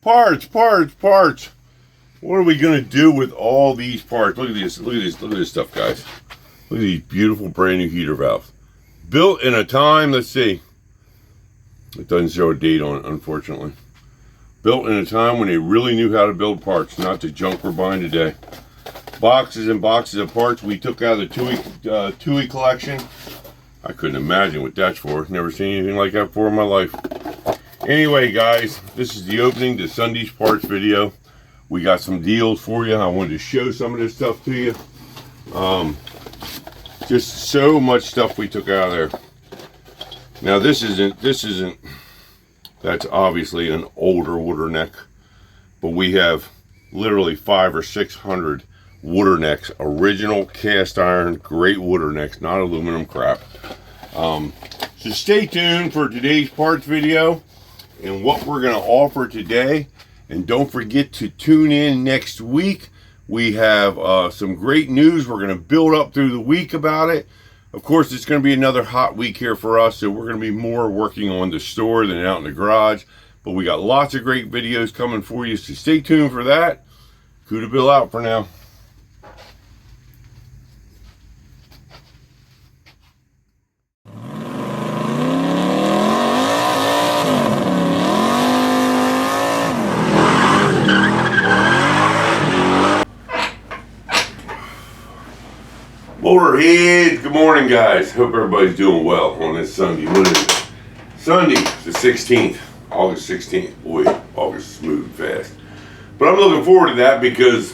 Parts. What are we gonna do with all these parts? Look at this stuff, guys. Look at these beautiful brand new heater valves. Built in a time, let's see. It doesn't show a date on it, unfortunately. Built in a time when they really knew how to build parts, not the junk we're buying today. Boxes and boxes of parts we took out of the Toohey collection. I couldn't imagine what that's for. Never seen anything like that before in my life. Anyway, guys, this is the opening to Sunday's parts video. We got some deals for you. I wanted to show some of this stuff to you. Just so much stuff we took out of there. Now this isn't. That's obviously an older water neck, but we have literally 500 or 600 water necks, original cast iron, great water necks, not aluminum crap. So stay tuned for today's parts video and what we're going to offer today. And don't forget to tune in next week. We have some great news. We're going to build up through the week about it. Of course, it's going to be another hot week here for us, so we're going to be more working on the store than out in the garage. But we got lots of great videos coming for you, so stay tuned for that. CudaBill out for now. MotorHeads, good morning, guys. Hope everybody's doing well on this Sunday. What is it? Sunday, the 16th, August 16th. Boy, August is moving fast. But I'm looking forward to that because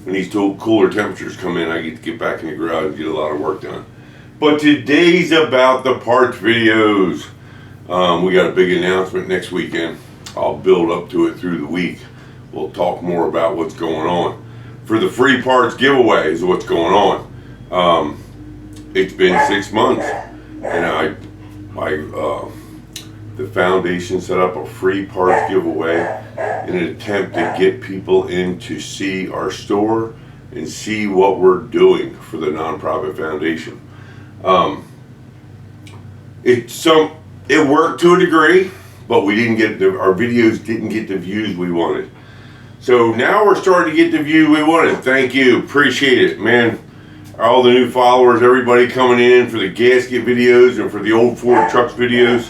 when these cooler temperatures come in, I get to get back in the garage and get a lot of work done. But today's about the parts videos. We got a big announcement next weekend. I'll build up to it through the week. We'll talk more about what's going on. For the free parts giveaway is what's going on. It's been 6 months, and the foundation set up a free parts giveaway in an attempt to get people in to see our store and see what we're doing for the nonprofit foundation. It worked to a degree, but we didn't get our videos didn't get the views we wanted. So now we're starting to get the view we wanted. Thank you, appreciate it, man. All the new followers, everybody coming in for the gasket videos and for the old Ford trucks videos.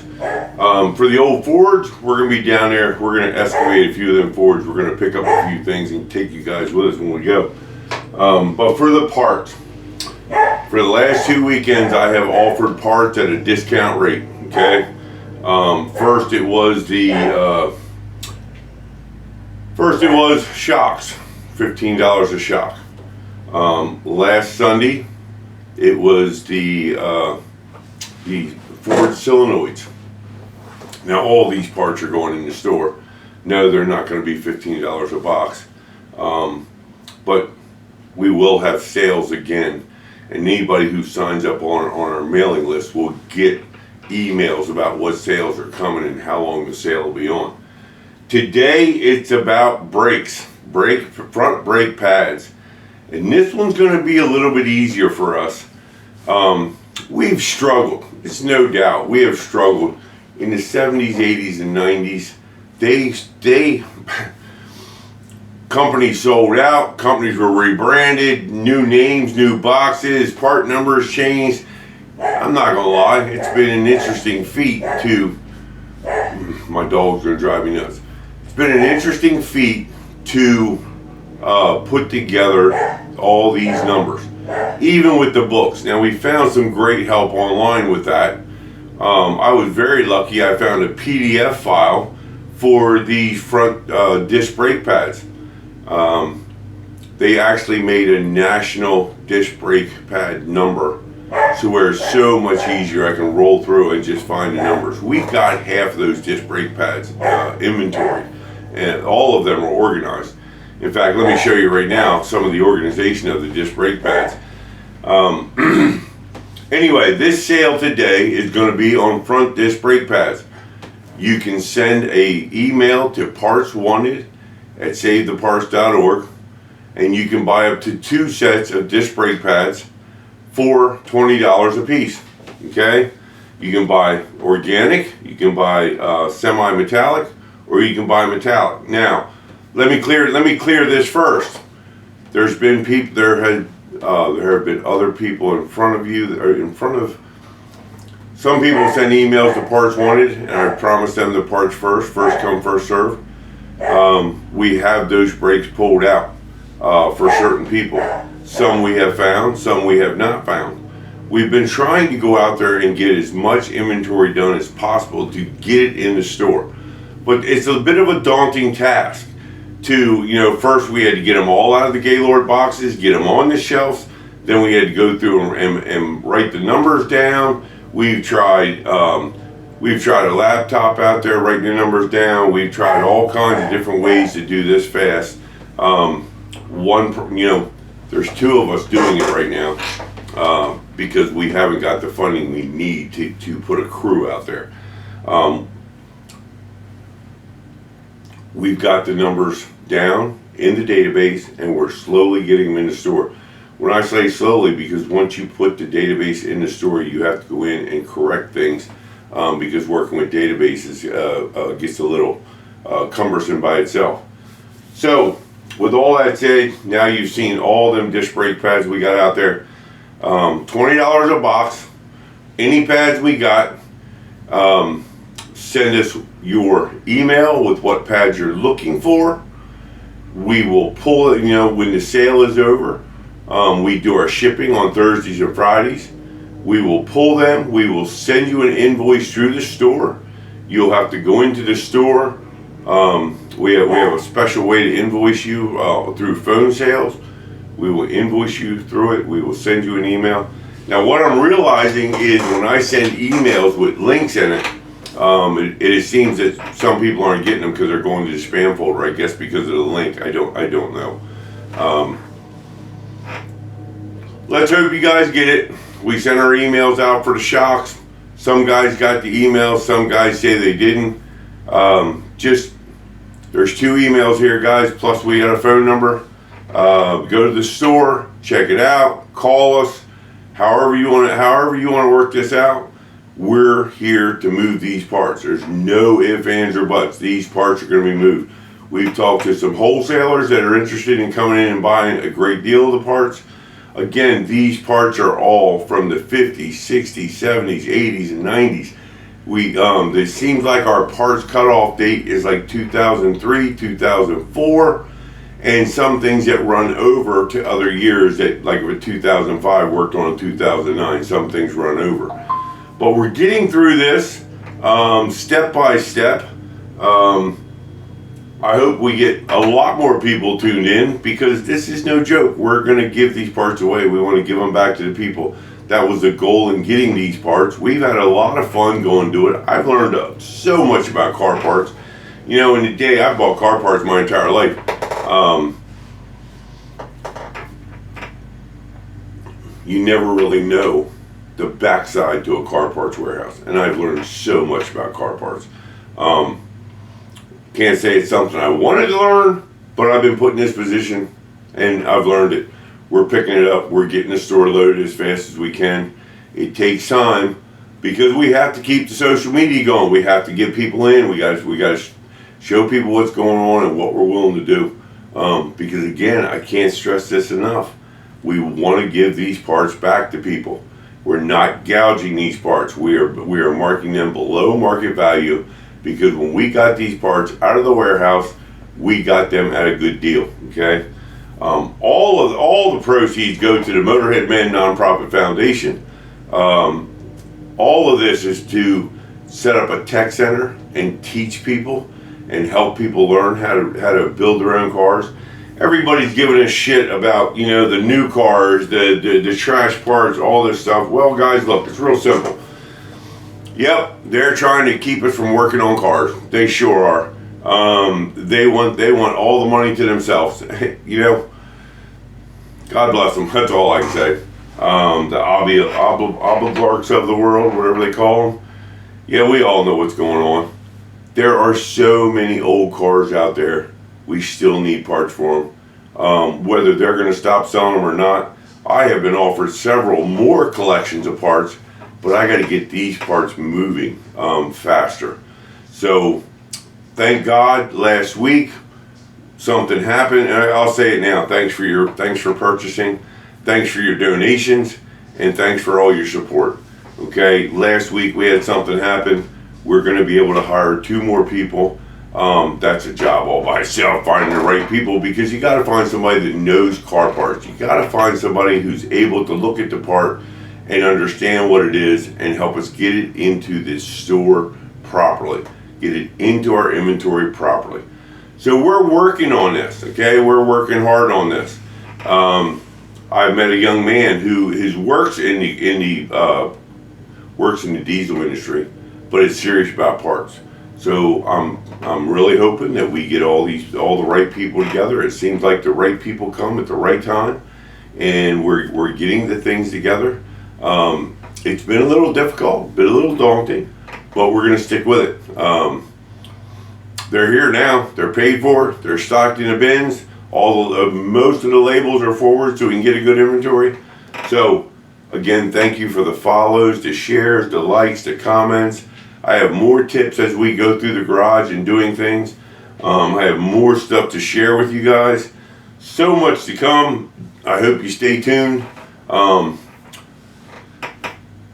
For the old Fords, we're going to be down there. We're going to excavate a few of them Fords. We're going to pick up a few things and take you guys with us when we go. But for the parts, for the last 2 weekends, I have offered parts at a discount rate. Okay. First it was shocks, $15 a shock. Last Sunday, it was the Ford solenoids. Now all these parts are going in the store. No, they're not going to be $15 a box, but we will have sales again, and anybody who signs up on our mailing list will get emails about what sales are coming and how long the sale will be on. Today it's about brakes, front brake pads. And this one's going to be a little bit easier for us. We've struggled. It's no doubt. We have struggled in the 70s, 80s, and 90s. Companies sold out. Companies were rebranded. New names, new boxes, part numbers changed. I'm not going to lie. It's been an interesting feat to... My dog's going to drive me nuts. It's been an interesting feat to... put together all these numbers, even with the books. Now we found some great help online with that. I was very lucky. I found a PDF file for these front disc brake pads. They actually made a national disc brake pad number, so where it's so much easier. I can roll through and just find the numbers. We got half of those disc brake pads inventory, and all of them are organized. In fact, let me show you right now some of the organization of the disc brake pads. Anyway, this sale today is going to be on front disc brake pads. You can send an email to partswanted@savetheparts.org, and you can buy up to 2 sets of disc brake pads for $20 a piece. Okay? You can buy organic, you can buy semi-metallic, or you can buy metallic. Now, let me clear this first. There's been people, there have been other people in front of you, or in front of, some people send emails to Parts Wanted, and I promise them the parts first come, first serve. We have those brakes pulled out for certain people. Some we have found, some we have not found. We've been trying to go out there and get as much inventory done as possible to get it in the store. But it's a bit of a daunting task to, you know, first we had to get them all out of the Gaylord boxes, get them on the shelves, then we had to go through and write the numbers down. We've tried a laptop out there writing the numbers down. We've tried all kinds of different ways to do this fast. There's two of us doing it right now because we haven't got the funding we need to put a crew out there. We've got the numbers down in the database, and we're slowly getting them in the store. When I say slowly, because once you put the database in the store, you have to go in and correct things, because working with databases gets a little cumbersome by itself. So, with all that said, now you've seen all them disc brake pads we got out there. $20 a box. Any pads we got, send us your email with what pads you're looking for. We will pull it, when the sale is over. We do our shipping on Thursdays and Fridays. We will pull them. We will send you an invoice through the store. You'll have to go into the store. We have a special way to invoice you through phone sales. We will invoice you through it. We will send you an email. Now, what I'm realizing is when I send emails with links in it, it seems that some people aren't getting them because they're going to the spam folder. I guess because of the link. I don't know. Let's hope you guys get it. We sent our emails out for the shocks. Some guys got the emails. Some guys say they didn't. There's 2 emails here, guys. Plus we got a phone number. Go to the store, check it out, call us. However you want to work this out. We're here to move these parts. There's no ifs, ands, or buts. These parts are going to be moved. We've talked to some wholesalers that are interested in coming in and buying a great deal of the parts. Again, these parts are all from the 50s, 60s, 70s, 80s, and 90s. It seems like our parts cutoff date is like 2003, 2004, and some things that run over to other years that, like if a 2005 worked on a 2009, some things run over. But we're getting through this step by step. I hope we get a lot more people tuned in because this is no joke. We're going to give these parts away. We want to give them back to the people. That was the goal in getting these parts. We've had a lot of fun going to it. I've learned so much about car parts. In the day, I've bought car parts my entire life. You never really know the backside to a car parts warehouse. And I've learned so much about car parts. Can't say it's something I wanted to learn, but I've been put in this position and I've learned it. We're picking it up. We're getting the store loaded as fast as we can. It takes time because we have to keep the social media going. We have to get people in. We got to show people what's going on and what we're willing to do. Because again, I can't stress this enough. We want to give these parts back to people. We're not gouging these parts. We are marking them below market value because when we got these parts out of the warehouse, we got them at a good deal. Okay. All the proceeds go to the MotorHeadMen Nonprofit Foundation. All of this is to set up a tech center and teach people and help people learn how to build their own cars. Everybody's giving us shit about the new cars, the trash parts, all this stuff. Well, guys, look, it's real simple. Yep, they're trying to keep us from working on cars. They sure are. They want all the money to themselves. God bless them. That's all I can say. The oligarchs of the world, whatever they call them. Yeah, we all know what's going on. There are so many old cars out there. We still need parts for them. Whether they're going to stop selling them or not, I have been offered several more collections of parts, but I got to get these parts moving faster. So thank God last week something happened, and I'll say it now. Thanks for purchasing, thanks for your donations, and thanks for all your support. Okay, last week we had something happen. We're going to be able to hire 2 more people. That's a job all by itself, finding the right people, because you got to find somebody that knows car parts. You got to find somebody who's able to look at the part and understand what it is and help us get it into this store properly, get it into our inventory properly. So we're working on this, okay? We're working hard on this. I met a young man who works in the diesel industry, but is serious about parts. So I'm really hoping that we get all the right people together. It seems like the right people come at the right time, and we're getting the things together. It's been a little difficult, been a little daunting, but we're gonna stick with it. They're here now. They're paid for. They're stocked in the bins. Most of the labels are forward, so we can get a good inventory. So again, thank you for the follows, the shares, the likes, the comments. I have more tips as we go through the garage and doing things. I have more stuff to share with you guys. So much to come. I hope you stay tuned.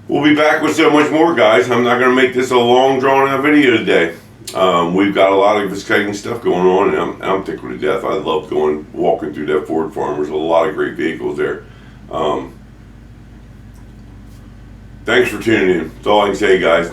We'll be back with so much more, guys. I'm not going to make this a long, drawn-out video today. We've got a lot of exciting stuff going on, and I'm tickled to death. I love walking through that Ford farm. There's a lot of great vehicles there. Thanks for tuning in. That's all I can say, guys.